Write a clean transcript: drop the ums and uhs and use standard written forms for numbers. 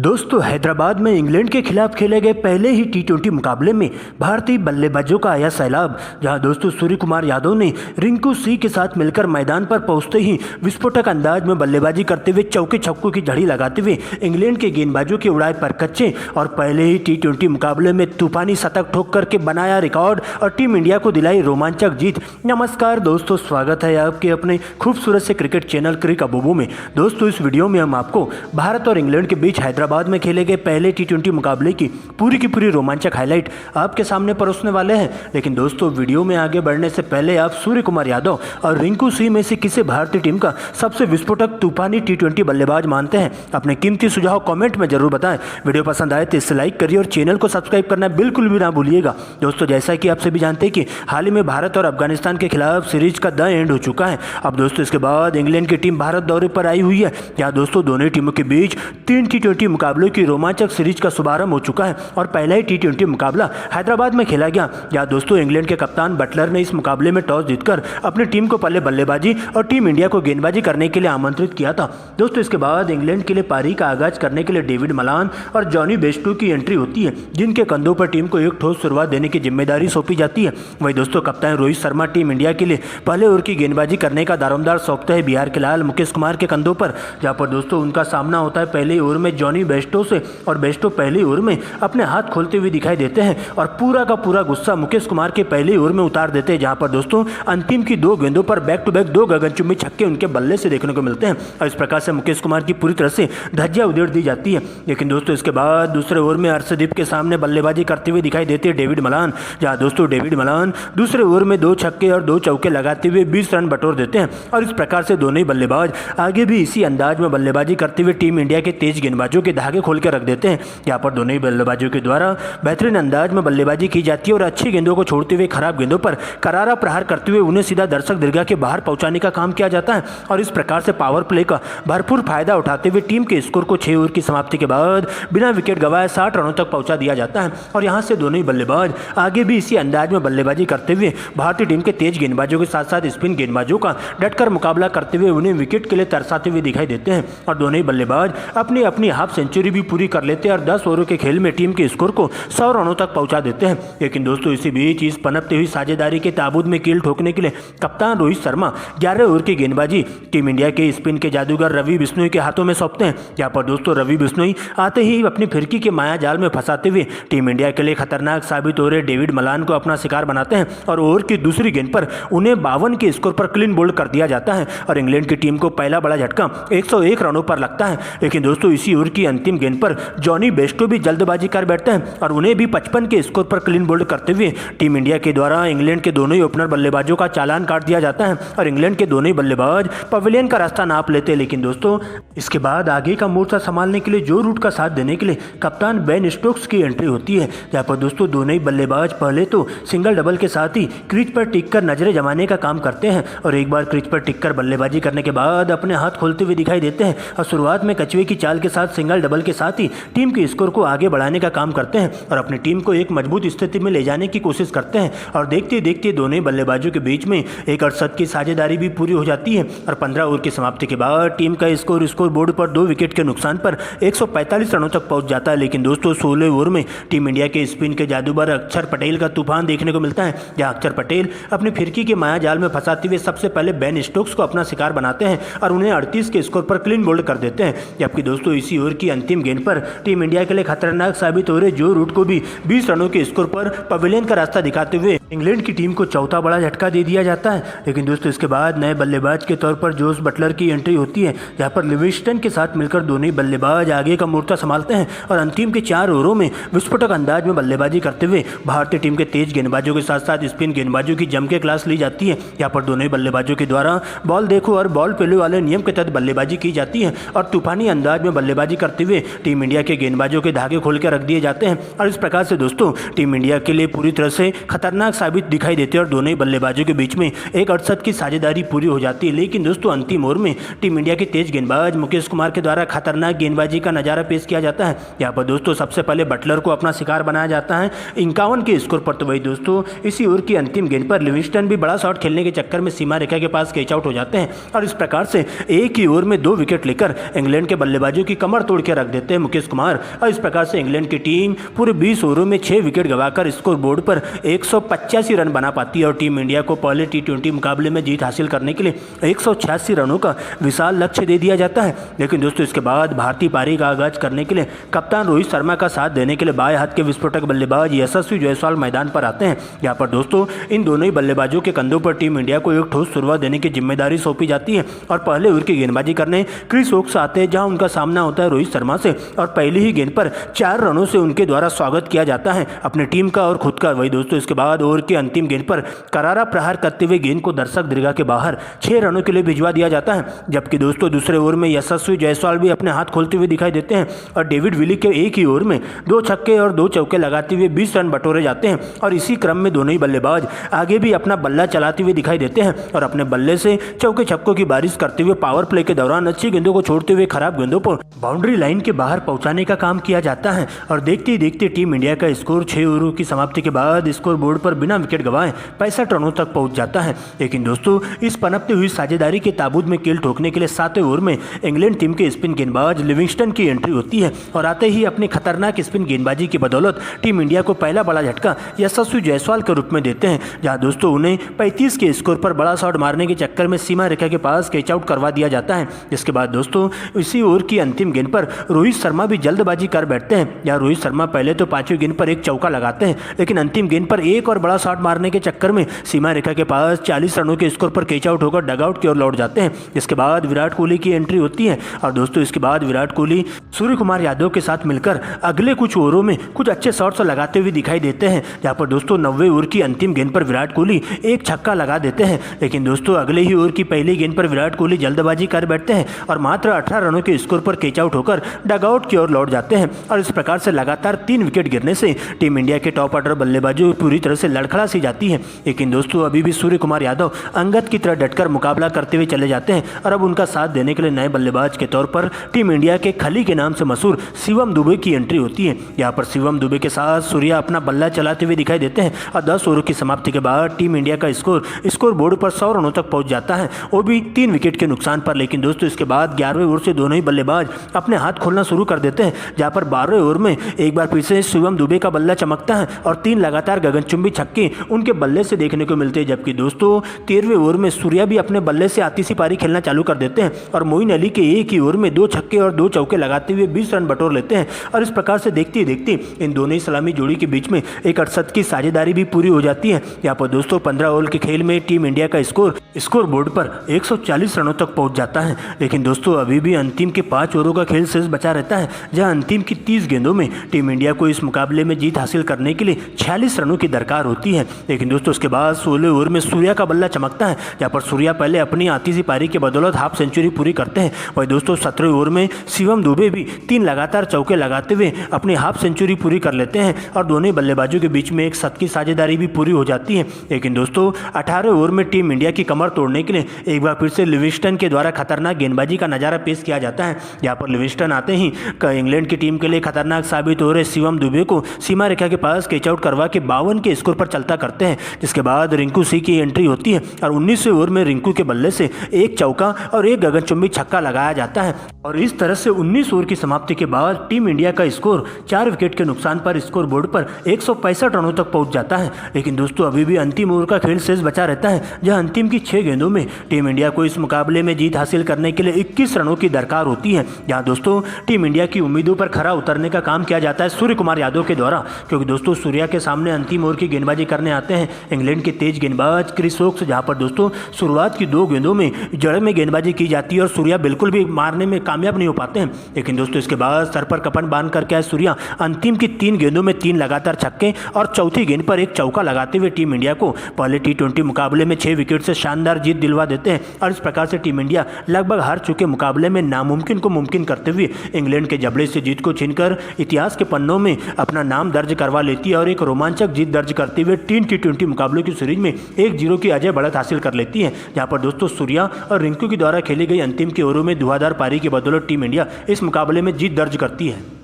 दोस्तों हैदराबाद में इंग्लैंड के खिलाफ खेले गए पहले ही टी20 मुकाबले में भारतीय बल्लेबाजों का आया सैलाब। जहां दोस्तों सूर्य कुमार यादव ने रिंकू सिंह के साथ मिलकर मैदान पर पहुंचते ही विस्फोटक अंदाज में बल्लेबाजी करते हुए चौके छक्कों की झड़ी लगाते हुए इंग्लैंड के गेंदबाजों के उड़ाए पर कच्चे और पहले ही टी20 मुकाबले में तूफानी शतक ठोक करके बनाया रिकॉर्ड और टीम इंडिया को दिलाई रोमांचक जीत। नमस्कार दोस्तों, स्वागत है आपके अपने खूबसूरत से क्रिकेट चैनल क्रिक अबूबू में। दोस्तों इस वीडियो में हम आपको भारत और इंग्लैंड के बीच हैदराबाद में खेले गए पहले टी20 मुकाबले की पूरी रोमांचक हाईलाइट आपके सामने परोसने वाले हैं। लेकिन दोस्तों वीडियो में आगे बढ़ने से पहले आप सूर्य कुमार यादव और रिंकू सिंह में से किसे भारतीय टीम का सबसे विस्फोटक तूफानी टी20 बल्लेबाज मानते हैं? अपने कीमती सुझाव कमेंट में जरूर बताएं। वीडियो पसंद आए तो इसे लाइक करिए और चैनल को सब्सक्राइब करना बिल्कुल भी ना भूलिएगा। दोस्तों जैसा कि आप सभी जानते हैं कि हाल ही में भारत और अफगानिस्तान के खिलाफ सीरीज का द एंड हो चुका है। अब दोस्तों इसके बाद इंग्लैंड की टीम भारत दौरे पर आई हुई है। यहाँ दोस्तों दोनों टीमों के बीच 3 टी20 मुकाबलों की रोमांचक सीरीज का शुभारंभ हो चुका है और पहला ही टी20 मुकाबला हैदराबाद में खेला गया। यहाँ दोस्तों इंग्लैंड के कप्तान बटलर ने इस मुकाबले में टॉस जीतकर अपनी टीम को पहले बल्लेबाजी और टीम इंडिया को गेंदबाजी करने के लिए आमंत्रित किया था। दोस्तों इसके बाद इंग्लैंड के लिए पारी का आगाज करने के लिए डेविड मलान और जॉनी बेस्टो की एंट्री होती है, जिनके कंधों पर टीम को एक ठोस शुरुआत देने की जिम्मेदारी सौंपी जाती है। वही दोस्तों कप्तान रोहित शर्मा टीम इंडिया के लिए पहले ओवर की गेंदबाजी करने का दारोमदार सौंपते हैं बिहार के लाल मुकेश कुमार के कंधों पर, जहां पर दोस्तों उनका सामना होता है पहले ओवर में जॉनी बेस्टो से और बेस्टो पहले ओवर में अपने हाथ खोलते हुए दिखाई देते हैं और पूरा का पूरा गुस्सा मुकेश कुमार के पहले ओवर में उतार देते हैं, जहां पर दोस्तों अंतिम की 2 गेंदों पर बैक टू बैक 2 गगनचुंबी छक्के उनके बल्ले से देखने को मिलते हैं और इस प्रकार से मुकेश कुमार की पूरी तरह से धज्जियां उधेड़ दी जाती है। लेकिन दोस्तों इसके बाद दूसरे ओवर में अर्शदीप के सामने बल्लेबाजी करते हुए दिखाई देते हैं डेविड मलान, जहां दोस्तों डेविड मलान दूसरे ओवर में 2 छक्के और 2 चौके लगाते हुए 20 रन बटोर देते हैं और इस प्रकार से दोनों ही बल्लेबाज आगे भी इसी अंदाज में बल्लेबाजी करते हुए टीम इंडिया के तेज गेंदबाजों के धागे खोल के रख देते हैं। यहाँ पर दोनों ही बल्लेबाजों के द्वारा बेहतरीन अंदाज में बल्लेबाजी की जाती है और अच्छी गेंदों को छोड़ते हुए खराब गेंदों पर करारा प्रहार करते हुए उन्हें सीधा दर्शक दीर्घा के बाहर पहुंचाने का काम किया जाता है और इस प्रकार से पावर प्ले का भरपूर फायदा उठाते हुए टीम के स्कोर को 6 ओवर की समाप्ति के बाद बिना विकेट गंवाए 60 रनों तक पहुंचा दिया जाता है। और यहाँ से दोनों ही बल्लेबाज आगे भी इसी अंदाज में बल्लेबाजी करते हुए भारतीय टीम के तेज गेंदबाजों के साथ साथ स्पिन गेंदबाजों का डटकर मुकाबला करते हुए उन्हें विकेट के लिए तरसाते हुए दिखाई देते हैं और दोनों ही बल्लेबाज अपनी अपनी हाफ सेंचुरी भी पूरी कर लेते हैं और 10 ओवरों के खेल में टीम के स्कोर को 100 रनों तक पहुंचा देते हैं। लेकिन दोस्तों इसी बीच इस पनपती हुई साझेदारी के ताबूत में कील ठोकने के लिए कप्तान रोहित शर्मा 11 ओवर की गेंदबाजी टीम इंडिया के स्पिन के जादूगर रवि बिश्नोई के हाथों में सौंपते हैं। यहाँ पर दोस्तों रवि बिश्नोई आते ही अपनी फिरकी के माया जाल में फंसाते हुए टीम इंडिया के लिए खतरनाक साबित हो रहे डेविड मलान को अपना शिकार बनाते हैं और ओवर की दूसरी गेंद पर उन्हें 52 के स्कोर पर क्लीन बोल्ड कर दिया जाता है और इंग्लैंड की टीम को पहला बड़ा झटका 101 रनों पर लगता है। लेकिन दोस्तों इसी ओवर की अंतिम गेंद पर जॉनी बेस्टो भी जल्दबाजी कर बैठते हैं और उन्हें भी 55 के स्कोर पर क्लीन बोल्ड करते हुए टीम इंडिया के द्वारा इंग्लैंड के दोनों ही ओपनर बल्लेबाजों का चालान काट दिया जाता है और इंग्लैंड के दोनों ही बल्लेबाज पवेलियन का रास्ता नाप लेते हैं। लेकिन दोस्तों इसके बाद आगे का मोर्चा संभालने के लिए जो रूट का साथ देने के लिए कप्तान बेन स्टोक्स की एंट्री होती है। यहाँ पर दोस्तों दोनों ही बल्लेबाज पहले तो सिंगल डबल के साथ ही क्रीज पर टिककर नजरें जमाने का काम करते हैं और एक बार क्रीज पर टिककर बल्लेबाजी करने के बाद अपने हाथ खोलते हुए दिखाई देते हैं और शुरुआत में कछुए की चाल के साथ सिंगल डबल के साथ ही टीम के स्कोर को आगे बढ़ाने का काम करते हैं और अपनी टीम को एक मजबूत स्थिति में ले जाने की कोशिश करते हैं और देखते देखते दोनों बल्लेबाजों के बीच में एक अड़सठ की साझेदारी भी पूरी हो जाती है और 15 ओवर की समाप्ति के बाद टीम का स्कोर बोर्ड पर 2 विकेट के नुकसान पर 145 रनों तक पहुंच जाता है। लेकिन दोस्तों 16 ओवर में टीम इंडिया के स्पिन के जादूगर अक्षर पटेल का तूफान देखने को मिलता है, जहां अक्षर पटेल अपनी फिरकी के माया जाल में फंसाते हुए सबसे पहले बेन स्टोक्स को अपना शिकार बनाते हैं और उन्हें 38 के स्कोर पर क्लीन बोल्ड कर देते हैं। जबकि दोस्तों इसी ओवर की अंतिम गेंद पर टीम इंडिया के लिए खतरनाक साबित हो रहे जो रूट को भी 20 रनों के स्कोर पर पवेलियन का रास्ता दिखाते हुए इंग्लैंड की टीम को चौथा बड़ा झटका दे दिया जाता है। लेकिन दोस्तों इसके बाद नए बल्लेबाज के तौर पर जोस बटलर की एंट्री होती है, जहां पर लिविंगस्टन के साथ मिलकर दोनों बल्लेबाज आगे का मोर्चा संभालते हैं और अंतिम के 4 ओवरों में विस्फोटक अंदाज में बल्लेबाजी करते हुए भारतीय टीम के तेज गेंदबाजों के साथ साथ स्पिन गेंदबाजों की जम के क्लास ली जाती है। यहाँ पर दोनों बल्लेबाजों के द्वारा बॉल देखो और बॉल पेलो वाले नियम के तहत बल्लेबाजी की जाती है और तूफानी अंदाज में बल्लेबाजी करते हुए टीम इंडिया के गेंदबाजों के धागे खोल के रख दिए जाते हैं और इस प्रकार से दोस्तों टीम इंडिया के लिए पूरी तरह से खतरनाक साबित दिखाई देते हैं और दोनों ही बल्लेबाजों के बीच में एक अड़सठ की साझेदारी पूरी हो जाती है। लेकिन दोस्तों अंतिम ओवर में टीम इंडिया के तेज गेंदबाज मुकेश कुमार के द्वारा खतरनाक गेंदबाजी का नजारा पेश किया जाता है। यहाँ पर दोस्तों सबसे पहले बटलर को अपना शिकार बनाया जाता है 51 के स्कोर पर। तो वही दोस्तों इसी ओवर की अंतिम गेंद पर लिविंगस्टन भी बड़ा शॉट खेलने के चक्कर में सीमा रेखा के पास कैच आउट हो जाते हैं और इस प्रकार से एक ही ओवर में 2 विकेट लेकर इंग्लैंड के बल्लेबाजों की कमर तोड़ के रख देते हैं मुकेश कुमार। और इस प्रकार से इंग्लैंड की टीम पूरे 20 ओवरों में 6 विकेट गंवाकर स्कोर बोर्ड पर 185 रन बना पाती है और टीम इंडिया को पहले T20 मुकाबले में जीत हासिल करने के लिए 186 रनों का विशाल लक्ष्य दे दिया जाता है। लेकिन दोस्तों इसके बाद भारतीय पारी का आगाज करने के लिए कप्तान रोहित शर्मा का साथ देने के लिए बाएं हाथ के विस्फोटक बल्लेबाज यशस्वी जायसवाल मैदान पर आते हैं। यहाँ पर दोस्तों इन दोनों ही बल्लेबाजों के कंधों पर टीम इंडिया को एक ठोस शुरुआत देने की जिम्मेदारी सौंपी जाती है और पहले ओवर की गेंदबाजी करने क्रिस वोक्स आते हैं, जहां उनका सामना होता है रोहित शर्मा से और पहली ही गेंद पर 4 रनों से उनके द्वारा स्वागत किया जाता है अपनी टीम का और खुद का। वही दोस्तों इसके बाद ओवर की अंतिम गेंद पर करारा प्रहार करते हुए गेंद को दर्शक दीर्घा के बाहर 6 रनों के लिए भिजवा दिया जाता है। जबकि दोस्तों दूसरे ओवर में यशस्वी जायसवाल भी अपने हाथ खोलते हुए दिखाई देते हैं और डेविड विली के एक ही ओवर में 2 छक्के और 2 चौके लगाते हुए 20 रन बटोरे जाते हैं और इसी क्रम में दोनों ही बल्लेबाज आगे भी अपना बल्ला चलाते हुए दिखाई देते हैं और अपने बल्ले से चौके छक्कों की बारिश करते हुए पावर प्ले के दौरान अच्छी गेंदों को छोड़ते हुए खराब गेंदों पर बाउंड्री लाइन के बाहर पहुंचाने का काम किया जाता है। और देखते ही देखते टीम इंडिया का स्कोर 6 ओवरों की समाप्ति के बाद स्कोर बोर्ड पर बिना विकेट गंवाए 65 रनों तक पहुंच जाता है। लेकिन दोस्तों इस पनपती हुई साझेदारी के ताबूत में कील ठोकने के लिए 7वें ओवर में इंग्लैंड टीम के स्पिन गेंदबाज लिविंगस्टन की एंट्री होती है और आते ही अपनी खतरनाक स्पिन गेंदबाजी की बदौलत टीम इंडिया को पहला बड़ा झटका यशस्वी जायसवाल के रूप में देते हैं, जहां दोस्तों उन्हें 35 के स्कोर पर बड़ा शॉट मारने के चक्कर में सीमा रेखा के पास कैच आउट करवा दिया जाता है। जिसके बाद दोस्तों इसी ओवर की अंतिम गेंद पर रोहित शर्मा भी जल्दबाजी कर बैठते हैं। यहाँ रोहित शर्मा पहले तो 5वीं गेंद पर एक चौका लगाते हैं, लेकिन अंतिम गेंद पर एक और बड़ा शॉट मारने के चक्कर में सीमा रेखा के पास 40 रनों के स्कोर पर कैच आउट होकर डगआउट की ओर लौट जाते हैं। इसके बाद विराट कोहली की एंट्री होती है और दोस्तों इसके बाद विराट कोहली सूर्य कुमार यादव के साथ मिलकर अगले कुछ ओवरों में कुछ अच्छे शॉट्स लगाते हुए दिखाई देते हैं। जहाँ पर दोस्तों 90वें ओवर की अंतिम गेंद पर विराट कोहली एक छक्का लगा देते हैं, लेकिन दोस्तों अगले ही ओवर की पहली गेंद पर विराट कोहली जल्दबाजी कर बैठते हैं और मात्र 18 रनों के स्कोर पर कैच आउट होकर डगआउट की ओर लौट जाते हैं। और इस प्रकार से लगातार 3 विकेट गिरने से टीम इंडिया के टॉप ऑर्डर बल्लेबाजों पूरी तरह से लड़खड़ा सी जाती है। लेकिन दोस्तों अभी भी सूर्य कुमार यादव अंगद की तरह डटकर मुकाबला करते हुए चले जाते हैं और अब उनका साथ देने के लिए नए बल्लेबाज के तौर पर टीम इंडिया के खली के नाम से मशहूर शिवम दुबे की एंट्री होती है। यहाँ पर शिवम दुबे के साथ सूर्या अपना बल्ला चलाते हुए दिखाई देते हैं और 10 ओवरों की समाप्ति के बाद टीम इंडिया का स्कोर बोर्ड पर 100 रनों तक पहुंच जाता है, वो भी 3 विकेट के नुकसान पर। लेकिन दोस्तों इसके बाद 11वें ओवर से दोनों ही बल्लेबाज अपने हाथ खोलना शुरू कर देते हैं, जहाँ पर 12वें ओवर में एक बार फिर से शिवम दुबे का बल्ला चमकता है और 3 लगातार गगनचुंबी छक्के उनके बल्ले से देखने को मिलते हैं। जबकि दोस्तों 13वें ओवर में सूर्या भी अपने बल्ले से आतिशी पारी खेलना चालू कर देते हैं और मोइन अली के एक ही ओवर में 2 छक्के और 2 चौके लगाते हुए 20 रन बटोर लेते हैं। और इस प्रकार से देखते ही देखते इन दोनों ही सलामी जोड़ी के बीच में एक 68 की साझेदारी भी पूरी हो जाती है। यहाँ पर दोस्तों 15 ओवर के खेल में टीम इंडिया का स्कोर बोर्ड पर 140 रनों तक पहुंच जाता है। लेकिन दोस्तों अभी भी अंतिम के 5 ओवरों का खेल शेष बचा रहता है, जहां अंतिम की 30 गेंदों में टीम इंडिया को इस मुकाबले में जीत हासिल करने के लिए 46 रनों की दरकार होती है। लेकिन दोस्तों उसके बाद 16वें ओवर में सूर्या का बल्ला चमकता है, जहाँ पर सूर्या पहले अपनी आतिशी पारी की बदौलत हाफ सेंचुरी पूरी करते हैं। वही दोस्तों 17वें ओवर में शिवम दुबे भी 3 लगातार चौके लगाते हुए अपनी हाफ सेंचुरी पूरी कर लेते हैं और दोनों बल्लेबाजों के बीच में एक 7 की साझेदारी भी पूरी हो जाती है। लेकिन दोस्तों 18वें ओवर में टीम इंडिया की कमर तोड़ने के लिए एक बार फिर से लिविंगस्टन के द्वारा खतरनाक गेंदबाजी का नजारा पेश किया जाता है। यहाँ पर लिविंगस्टन आते ही इंग्लैंड की टीम के लिए खतरनाक साबित हो रहे शिवम दुबे को सीमा रेखा के पास कैच आउट करवा के 52 के स्कोर पर चलता करते हैं। जिसके बाद रिंकू सिंह की एंट्री होती है और 19वें ओवर में रिंकू के बल्ले से एक चौका और एक गगनचुंबी छक्का लगाया जाता है और इस तरह से 19 ओवर की समाप्ति के बाद टीम इंडिया का स्कोर 4 विकेट के नुकसान पर स्कोर बोर्ड पर 165 रनों तक पहुंच जाता है। लेकिन दोस्तों अभी भी अंतिम ओवर का खेल शेष बचा रहता है, जहां अंतिम की 6 गेंदों में टीम इंडिया को इस मुकाबले में जीत हासिल करने के लिए 21 रनों की दरकार होती है। जहां दोस्तों टीम इंडिया की उम्मीदों पर खरा उतरने का काम किया जाता है सूर्य कुमार यादव के द्वारा, क्योंकि दोस्तों सूर्या के सामने अंतिम ओवर की गेंदबाजी करने आते हैं इंग्लैंड के तेज गेंदबाज क्रिस वोक्स, जहां पर दोस्तों शुरुआत की 2 गेंदों में जड़ में गेंदबाजी की जाती है और सूर्या बिल्कुल भी मारने में कामयाब नहीं हो पाते हैं। लेकिन दोस्तों इसके बाद सर पर कफन बांध करके आए सूर्या अंतिम की 3 गेंदों में 3 लगातार छक्के और चौथी गेंद पर एक चौका लगाते हुए टीम इंडिया को पहले T20 मुकाबले में 6 विकेट से शानदार जीत दिलवा देते हैं। और इस प्रकार से टीम इंडिया लगभग हार चुके मुकाबले में नामुमकिन को मुमकिन करते हुए इंग्लैंड के जबड़े से जीत को छीनकर इतिहास के पन्नों में अपना नाम दर्ज करवा लेती है और एक रोमांचक जीत दर्ज करते हुए वे 3 T20 मुकाबलों की सीरीज में 1-0 की अजय बढ़त हासिल कर लेती है, जहां पर दोस्तों सूर्या और रिंकू के द्वारा खेली गई अंतिम के ओवरों में धुआंधार पारी की बदौलत टीम इंडिया इस मुकाबले में जीत दर्ज करती है।